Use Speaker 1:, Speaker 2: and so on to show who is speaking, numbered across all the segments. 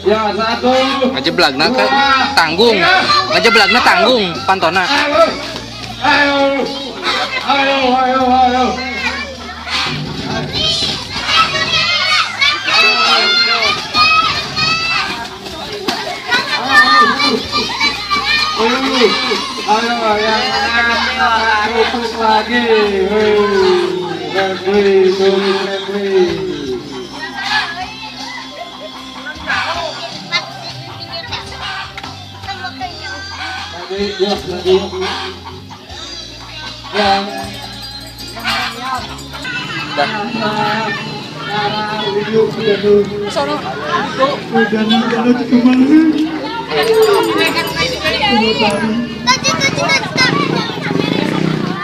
Speaker 1: Ya satu.
Speaker 2: Ngejeblagna kan tanggung. Ngejeblagna tanggung pantona.
Speaker 1: Ayo. Ayo yang rumput lagi.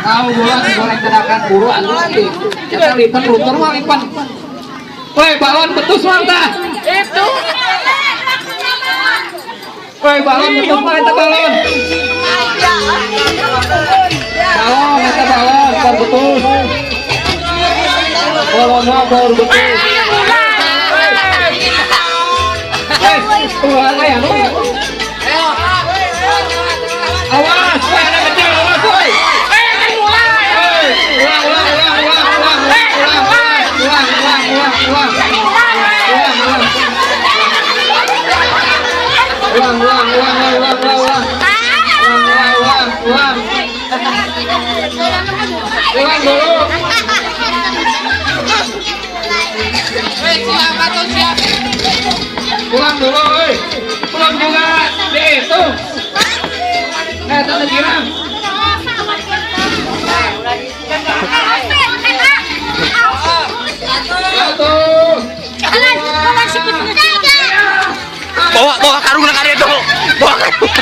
Speaker 1: Kau boleh gerakan buru anu lagi. Kita lipat runtur mah lipat. Woi balon betus mantah. Itu. Woi balon betus mah eta balon. Balon eta balon betus. Balon baru betus. Ulang aya nu. Awas, ada kecil awas woi. Ulang dulu. Pulang dulu, pulang juga di itu. Tante girang.
Speaker 2: Bawa karung nak ada itu. Bawa karung.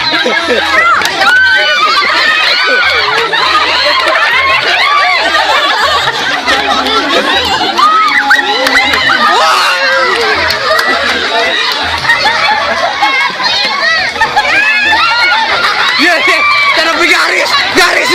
Speaker 2: Garis.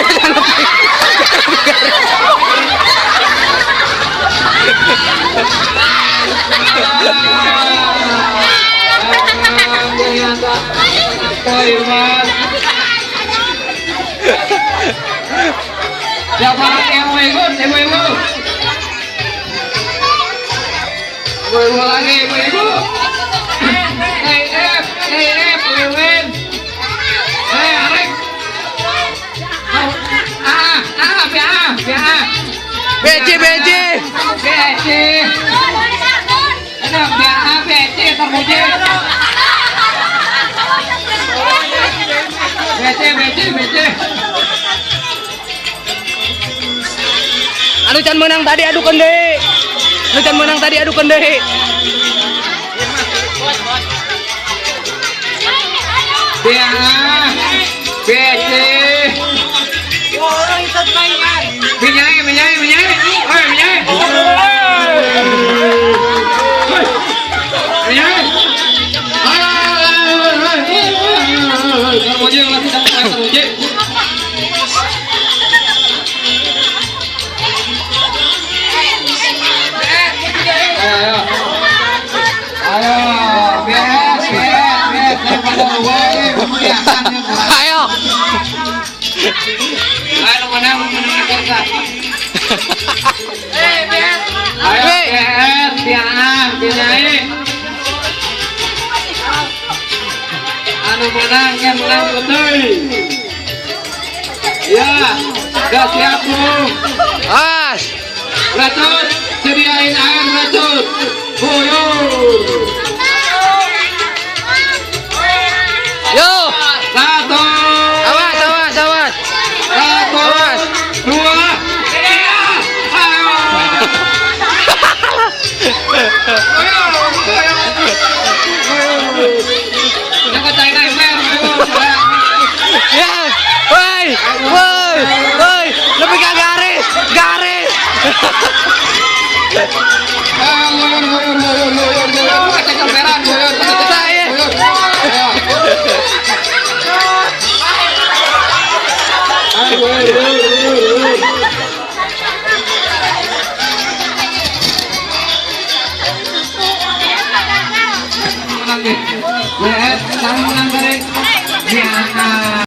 Speaker 1: Siapa yang ikut? Ibu-ibu lagi, ibu-ibu. Win. Arek.
Speaker 2: BC.
Speaker 1: Enak BC terpuji. BC.
Speaker 2: Anu can menang tadi adukeun deui.
Speaker 1: BC. Orang ikut mainan. Minyai. Terpuji lagi terpuji.
Speaker 2: Ayo.
Speaker 1: Ayo menang kerja. Anu menang betul. Ya, dah siap belum?
Speaker 2: As.
Speaker 1: Racun, sediain air racun. Buyur.
Speaker 2: Yo.
Speaker 1: Satu.
Speaker 2: Awas.
Speaker 1: Satu.
Speaker 2: Awas.
Speaker 1: Dua. Tiga. Jangan cari nailer.
Speaker 2: Ya. Woi. Lebih ke garis.
Speaker 1: WS, sarang menang dari Diana.